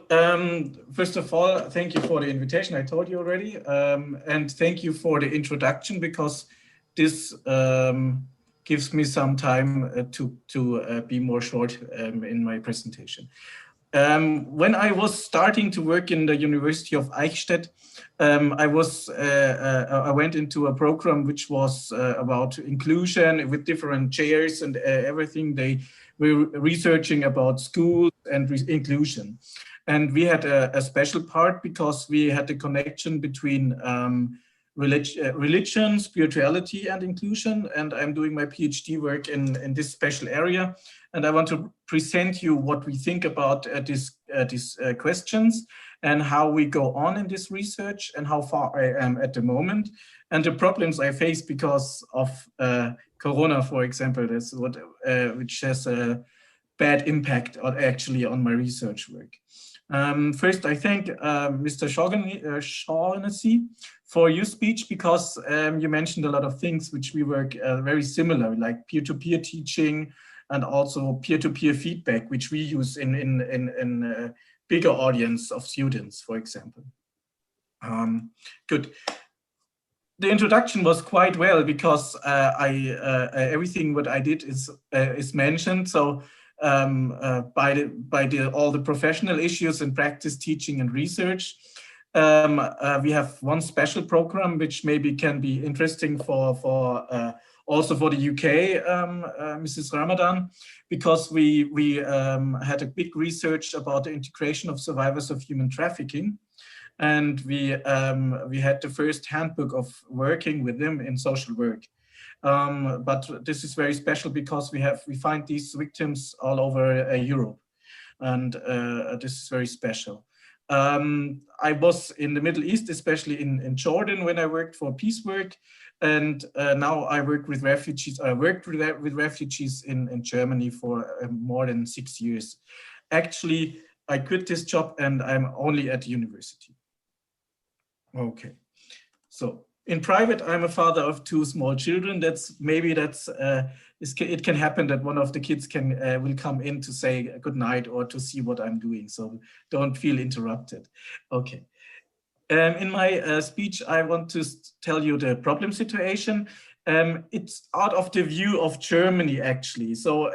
first of all, thank you for the invitation. I told you already, and thank you for the introduction, because this gives me some time to be more short in my presentation. When I was starting to work in the University of Eichstätt, I went into a program which was about inclusion with different chairs and everything. They were researching about schools and inclusion. And we had a special part because we had the connection between religion, spirituality, and inclusion. And I'm doing my PhD work in this special area. And I want to present you what we think about these questions and how we go on in this research and how far I am at the moment and the problems I face because of Corona, for example. That's what which has a bad impact on my research work. First, I thank Mr. Shaughnessy for your speech, because you mentioned a lot of things which we work very similar, like peer-to-peer teaching and also peer-to-peer feedback, which we use in a bigger audience of students, for example. Good. The introduction was quite well, because everything what I did is mentioned. So by all the professional issues in practice, teaching, and research. We have one special program which maybe can be interesting for also for the UK, Mrs. Ramadan, because we had a big research about the integration of survivors of human trafficking, and we had the first handbook of working with them in social work. But this is very special because we find these victims all over Europe, and this is very special. I was in the Middle East, especially in Jordan, when I worked for peace work, and now I work with refugees. I worked with refugees in Germany for more than 6 years. Actually, I quit this job and I'm only at the university. Okay, so. In private, I'm a father of 2 small children. It can happen that one of the kids will come in to say good night or to see what I'm doing. So don't feel interrupted. Okay. In my speech, I want to tell you the problem situation. It's out of the view of Germany, actually. So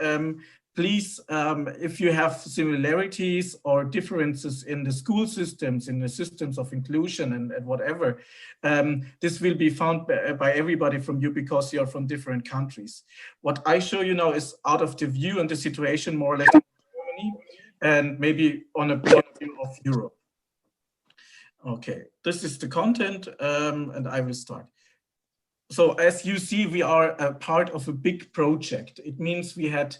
please, if you have similarities or differences in the school systems, in the systems of inclusion and whatever, this will be found by everybody from you because you're from different countries. What I show you now is out of the view and the situation more or less in Germany and maybe on a point of view of Europe. Okay, this is the content and I will start. So as you see, we are a part of a big project. It means we had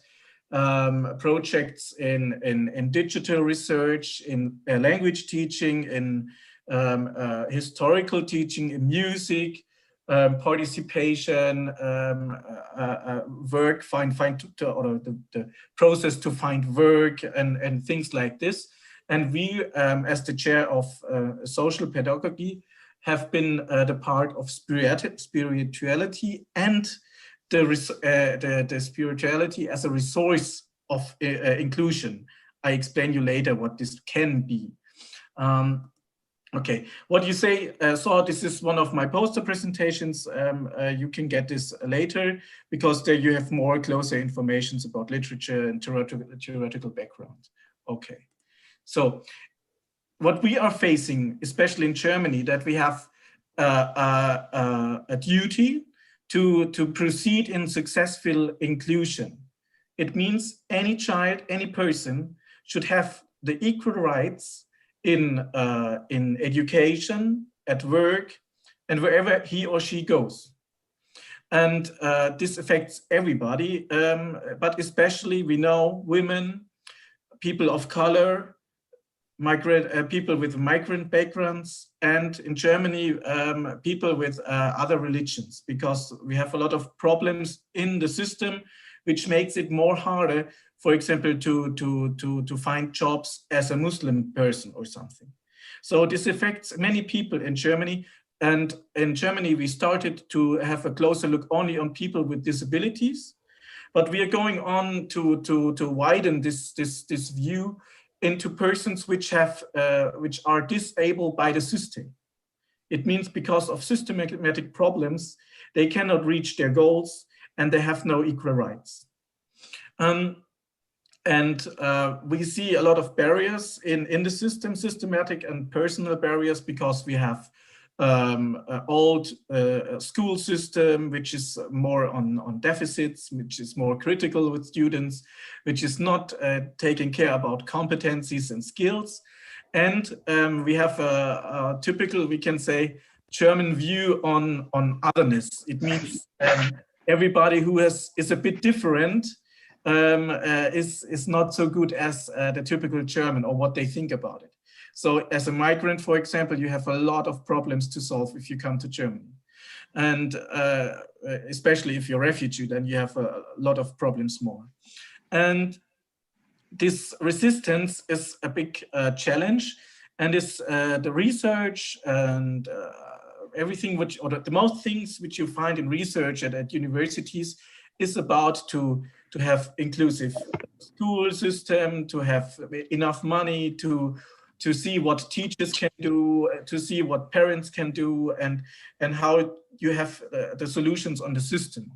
projects in digital research, in language teaching, in historical teaching, in music, participation, work, the process to find work and things like this. And we, as the chair of social pedagogy, have been the part of spirituality and the spirituality as a resource of inclusion. I explain you later what this can be. Okay, what you say, so this is one of my poster presentations. You can get this later because there you have more closer informations about literature and theoretical background. Okay, so what we are facing, especially in Germany, that we have a duty to proceed in successful inclusion. It means any child, any person should have the equal rights in education, at work, and wherever he or she goes. And this affects everybody, but especially we know women, people of color, people with migrant backgrounds, and in Germany, people with other religions, because we have a lot of problems in the system, which makes it more harder, for example, to find jobs as a Muslim person or something. So this affects many people in Germany. And in Germany, we started to have a closer look only on people with disabilities, but we are going on to widen this view into persons which are disabled by the system. It means because of systematic problems, they cannot reach their goals and they have no equal rights. We see a lot of barriers in the system, systematic and personal barriers, because we have old school system, which is more on deficits, which is more critical with students, which is not taking care about competencies and skills. And we have a typical, we can say, German view on otherness. It means everybody who is a bit different is not so good as the typical German, or what they think about it. So as a migrant, for example, you have a lot of problems to solve if you come to Germany. And especially if you're a refugee, then you have a lot of problems more. And this resistance is a big challenge, and is the research and everything which, or the most things which you find in research at universities is about to have inclusive school system, to have enough money to see what teachers can do, to see what parents can do, and how you have the solutions on the system.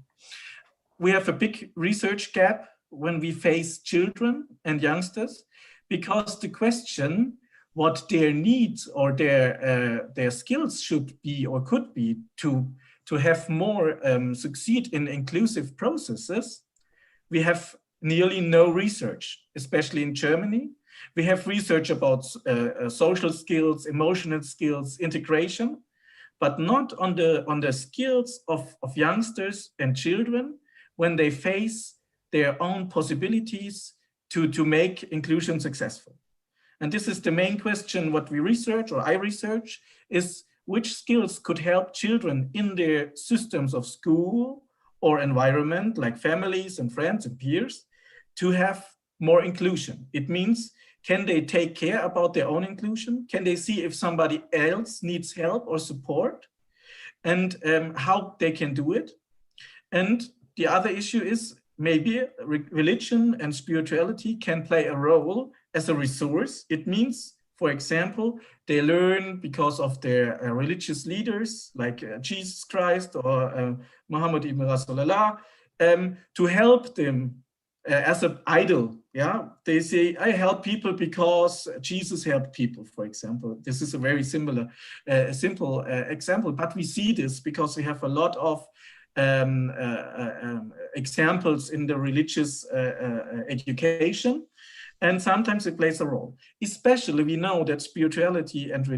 We have a big research gap when we face children and youngsters, because the question what their needs or their skills should be or could be to have more succeed in inclusive processes, we have nearly no research, especially in Germany. We have research about social skills, emotional skills, integration, but not on the skills of youngsters and children when they face their own possibilities to make inclusion successful. And this is the main question what we research, or I research, is which skills could help children in their systems of school or environment, like families and friends and peers, to have more inclusion. It means, can they take care about their own inclusion? Can they see if somebody else needs help or support? And how they can do it? And the other issue is, maybe religion and spirituality can play a role as a resource. It means, for example, they learn because of their religious leaders, like Jesus Christ or Muhammad ibn Rasulullah, to help them as an idol. Yeah, they say, I help people because Jesus helped people, for example. This is a very similar, simple example, but we see this because we have a lot of examples in the religious education, and sometimes it plays a role. Especially we know that spirituality and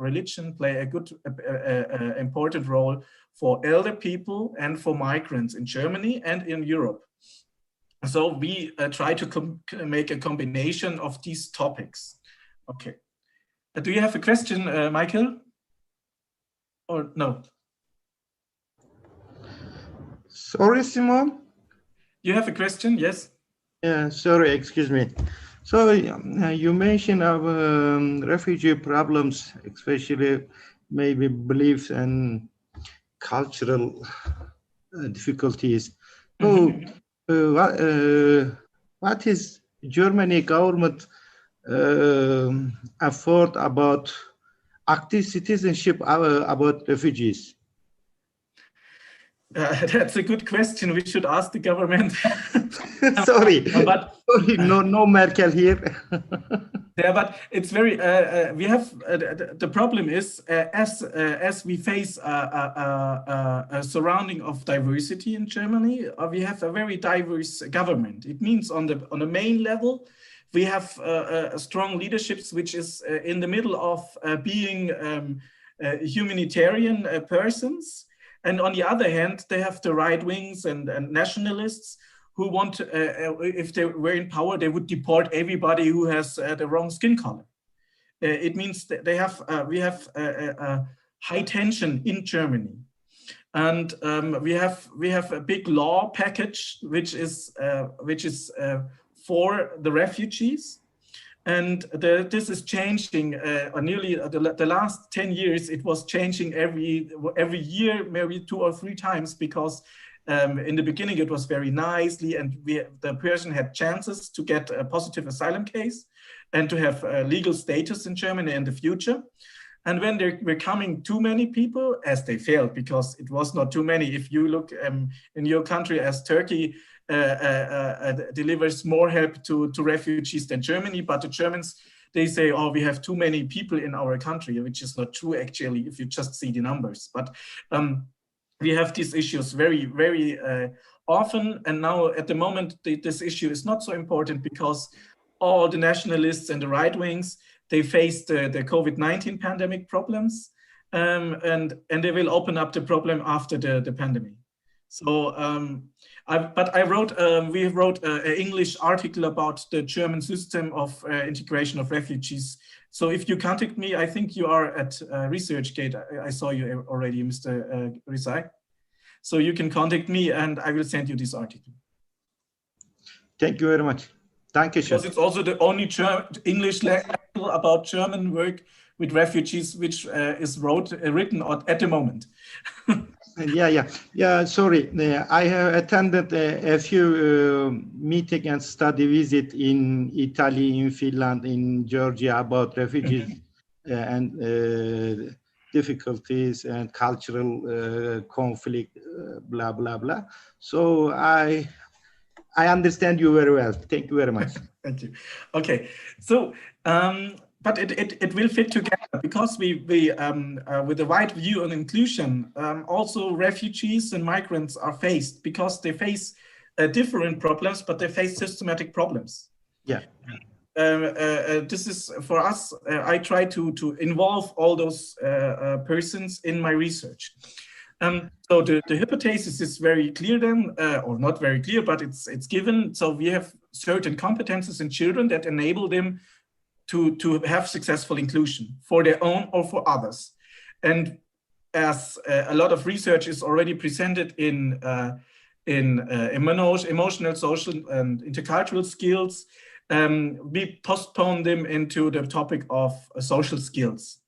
religion play a good, important role for elder people and for migrants in Germany and in Europe. So we try to make a combination of these topics. Okay. Do you have a question, Michael? Or no? Sorry, Simon? You have a question, yes? Yeah, sorry, excuse me. So you mentioned our refugee problems, especially maybe beliefs and cultural difficulties. So what is Germany government effort about active citizenship about refugees? That's a good question. We should ask the government. Sorry, but sorry, no Merkel here. Yeah, but it's very. We have the problem is as we face a surrounding of diversity in Germany, we have a very diverse government. It means on the main level, we have strong leaderships, which is in the middle of being humanitarian persons. And on the other hand, they have the right wings and nationalists who want, if they were in power, they would deport everybody who has the wrong skin color. It means that they have, we have high tension in Germany. And we have a big law package, which is for the refugees. And this is changing nearly the last 10 years. It was changing every year, maybe 2 or 3 times, because in the beginning, it was very nicely, and the person had chances to get a positive asylum case and to have legal status in Germany in the future. And when there were coming too many people, as they failed, because it was not too many. If you look in your country, as Turkey delivers more help to refugees than Germany, but the Germans, they say, oh, we have too many people in our country, which is not true, actually, if you just see the numbers. But we have these issues very, very often. And now at the moment, this issue is not so important because all the nationalists and the right wings, they face the COVID-19 pandemic problems, and they will open up the problem after the pandemic. So, we wrote an English article about the German system of integration of refugees. So if you contact me, I think you are at ResearchGate. I saw you already, Mr. Rizai. So you can contact me and I will send you this article. Thank you very much. Because it's also the only English article about German work with refugees, which is written at the moment. Yeah. Sorry, I have attended a few meeting and study visit in Italy, in Finland, in Georgia about refugees and difficulties and cultural conflict, blah blah blah. So I understand you very well. Thank you very much. Thank you. Okay, so but it will fit together because we with a wide view on inclusion, also refugees and migrants are faced because they face different problems, but they face systematic problems. Yeah. This is for us. I try to involve all those persons in my research. So the hypothesis is very clear then, or not very clear, but it's given. So we have certain competences in children that enable them to have successful inclusion for their own or for others. And as a lot of research is already presented in emotional, social, and intercultural skills, we postpone them into the topic of social skills.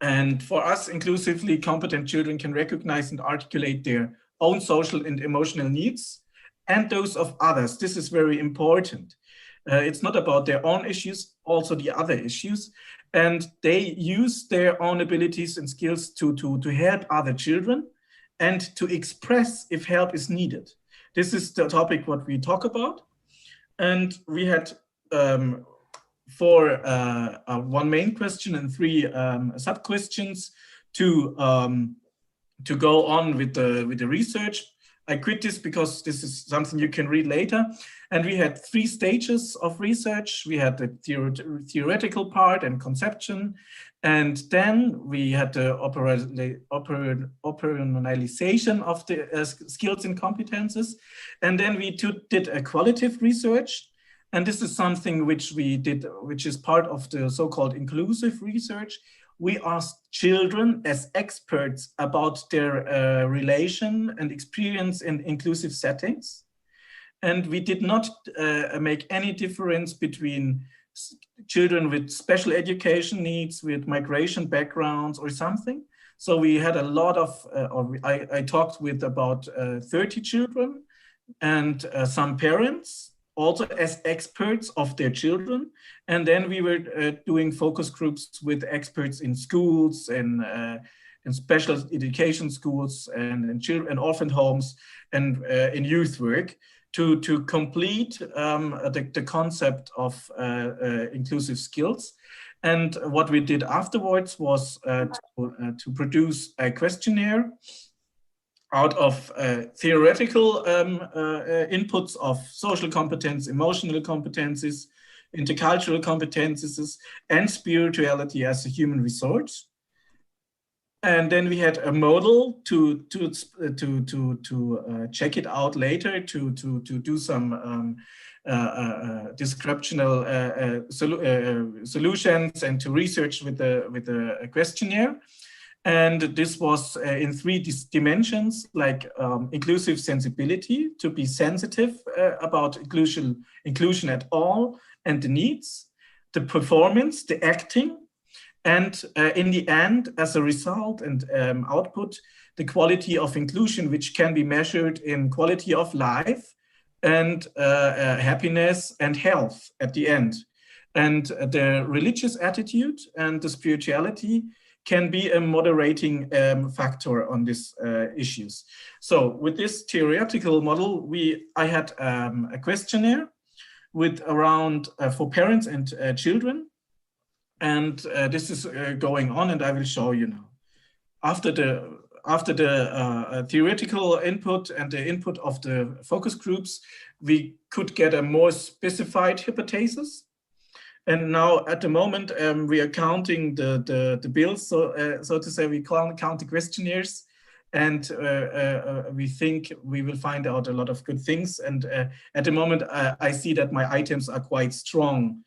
And for us, inclusively competent children can recognize and articulate their own social and emotional needs and those of others. This is very important. It's not about their own issues, also the other issues. And they use their own abilities and skills to help other children and to express if help is needed. This is the topic what we talk about. And we had one main question and 3 sub-questions to go on with the research. I quit this because this is something you can read later. And we had 3 stages of research. We had the theoretical part and conception. And then we had the operationalization of the skills and competences. And then we did a qualitative research. And this is something which we did, which is part of the so-called inclusive research. We asked children as experts about their relation and experience in inclusive settings. And we did not make any difference between children with special education needs, with migration backgrounds or something. So we had a lot of, I talked with about 30 children and some parents, also as experts of their children. And then we were doing focus groups with experts in schools and in special education schools and in children and orphan homes and in youth work to complete the concept of inclusive skills. And what we did afterwards was to produce a questionnaire out of theoretical inputs of social competence, emotional competences, intercultural competences, and spirituality as a human resource. And then we had a model to check it out later, to do some descriptional solutions and to research with the questionnaire. And this was in 3 dimensions, like inclusive sensibility, to be sensitive about inclusion at all, and the needs, the performance, the acting, And in the end, as a result and output, the quality of inclusion, which can be measured in quality of life and happiness and health at the end. And the religious attitude and the spirituality can be a moderating factor on these issues. So with this theoretical model, I had a questionnaire with around for parents and children. And this is going on, and I will show you now. After the theoretical input and the input of the focus groups, we could get a more specified hypothesis. And now at the moment, we are counting the bills, so to say, we count the questionnaires, and we think we will find out a lot of good things. And at the moment, I see that my items are quite strong.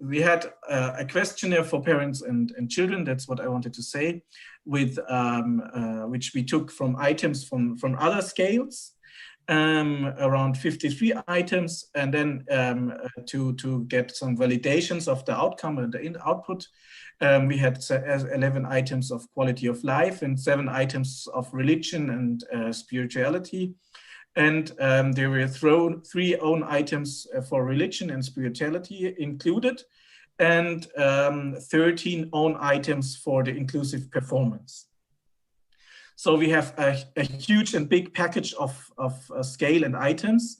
We had a questionnaire for parents and children, that's what I wanted to say, with which we took from items from other scales. Around 53 items, and then to get some validations of the outcome and the output, we had 11 items of quality of life and 7 items of religion and spirituality. And there were 3 own items for religion and spirituality included, and 13 own items for the inclusive performance. So we have a huge and big package of scale and items.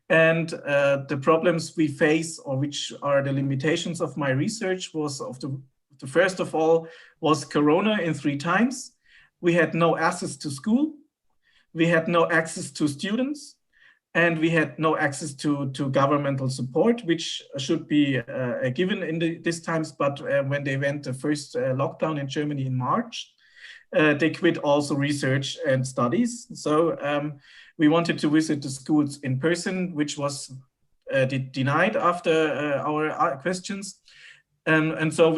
And the problems we face, or which are the limitations of my research, was the first of all was Corona in 3 times. We had no access to school. We had no access to students. And we had no access to governmental support, which should be given in these times. But when they went the first lockdown in Germany in March, they quit also research and studies. So we wanted to visit the schools in person, which was denied after our questions. And so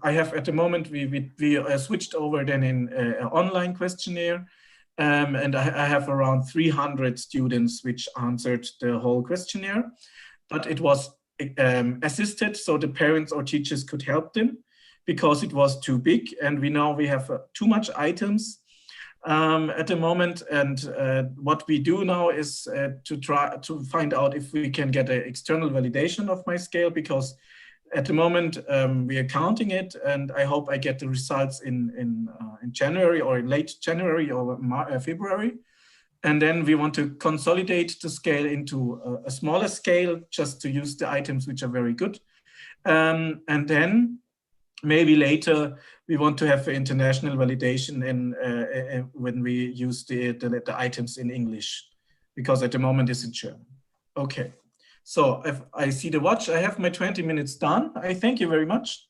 I have at the moment, we switched over then in an online questionnaire. And I have around 300 students which answered the whole questionnaire, but it was assisted, so the parents or teachers could help them, because it was too big, and we have too much items at the moment. And what we do now is to try to find out if we can get an external validation of my scale, because at the moment we are counting it, and I hope I get the results in January or in late January or February. And then we want to consolidate the scale into a smaller scale, just to use the items which are very good. And then maybe later we want to have international validation when we use the items in English, because at the moment it's in German. Okay, so if I see the watch, I have my 20 minutes done. I thank you very much.